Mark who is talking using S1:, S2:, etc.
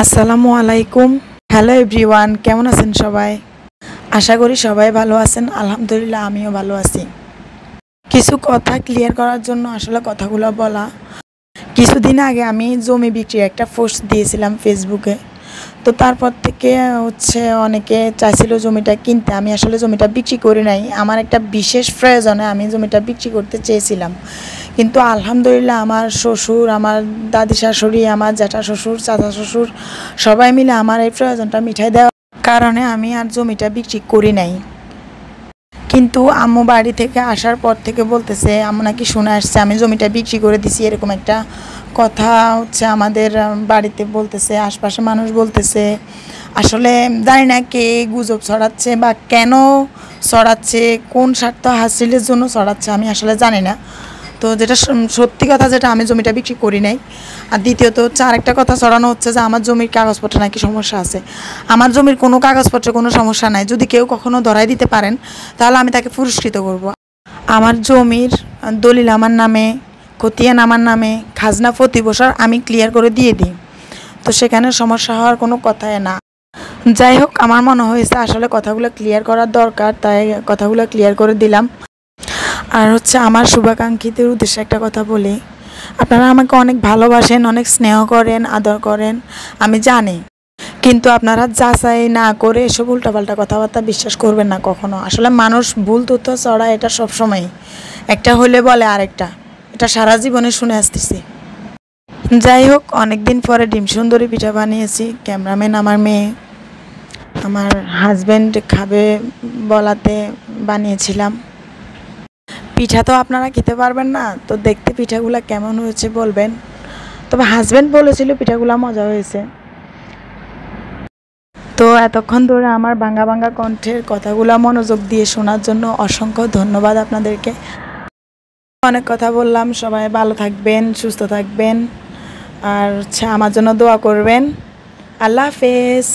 S1: আসসালামু আলাইকুম। Hello everyone, কেমন আছেন সবাই? আশা করি সবাই ভালো আছেন। আলহামদুলিল্লাহ আমিও ভালো আছি। কিছু কথা ক্লিয়ার করার জন্য আসলে কথাগুলো বলা। কিছুদিন আগে আমি জমি বিক্রির একটা পোস্ট দিয়েছিলাম ফেসবুকে। তো তারপর থেকে অনেকে চাইছিল জমিটা কিনতে। আমি আসলে জমিটা বিক্রি করি নাই। আমার একটা বিশেষ প্রয়োজনে আমি জমিটা বিক্রি করতে চেয়েছিলাম। কিন্তু আলহামদুলিল্লাহ আমার শ্বশুর, আমার দাদি শাশুড়ি, আমার জ্যাঠা শ্বশুর, চাচা শ্বশুর সবাই মিলে আমার এই প্রয়োজনটা মিটাই দেওয়ার কারণে আমি আর জমিটা বিক্রি করি নাই। কিন্তু আম্মু বাড়ি থেকে আসার পর থেকে বলতেছে, আম্মু নাকি শুনে আসছে আমি জমিটা বিক্রি করে দিছি, এরকম একটা কথা আমাদের বাড়িতে বলতেছে, আশপাশে মানুষ বলতেছে। আসলে জানি না কে গুজব ছড়াচ্ছে বা কেন ছড়াচ্ছে, কোন স্বার্থ হাসিলের জন্য ছড়াচ্ছে আমি আসলে জানি না। তো যেটা সত্যি কথা, যেটা আমি জমিটা বিক্রি করি নাই। আর দ্বিতীয়ত আরেকটা কথা ছড়ানো হচ্ছে যে আমার জমির কাগজপত্রে নাকি সমস্যা আছে। আমার জমির কোনো কাগজপত্রে কোনো সমস্যা নাই। যদি কেউ কখনো ধরাই দিতে পারেন তাহলে আমি তাকে পুরস্কৃত করব। আমার জমির দলিল আমার নামে, খতিয়ান আমার নামে, খাজনা প্রতি বছর আমি ক্লিয়ার করে দিয়ে দিই। তো সেখানে সমস্যা হওয়ার কোনো কথাই না। যাই হোক, আমার মনে হয়েছে আসলে কথাগুলো ক্লিয়ার করার দরকার, তাই কথাগুলো ক্লিয়ার করে দিলাম। আর আমার শুভাকাঙ্ক্ষীদের উদ্দেশ্যে একটা কথা বলি, আপনারা আমাকে অনেক ভালোবাসেন, অনেক স্নেহ করেন, আদর করেন, আমি জানি। কিন্তু আপনারা যাচাই না করে এসব উল্টাপাল্টা কথাবার্তা বিশ্বাস করবেন না কখনো। আসলে মানুষ ভুল তথ্য ছড়ায়, এটা সবসময় একটা হলে বলে আরেকটা, এটা সারা জীবনে শুনে আসতেছি। যাই হোক, অনেক দিন পরে ডিম সুন্দরী পিঠা বানিয়েছি। ক্যামেরাম্যান আমার মেয়ে, আমার হাজব্যান্ড খাবে বলাতে বানিয়েছিলাম। পিঠা তো আপনারা খেতে পারবেন না, তো দেখতে পিঠাগুলো কেমন হয়েছে বলবেন। তবে হাজব্যান্ড বলেছিল পিঠাগুলো মজা হয়েছে। তো এতক্ষণ ধরে আমার বাঙ্গা বাঙ্গা কণ্ঠের কথাগুলো মনোযোগ দিয়ে শোনার জন্য অসংখ্য ধন্যবাদ আপনাদেরকে। অনেক কথা বললাম। সবাই ভালো থাকবেন, সুস্থ থাকবেন, আর আমার জন্য দোয়া করবেন। আল্লাহ হাফেজ।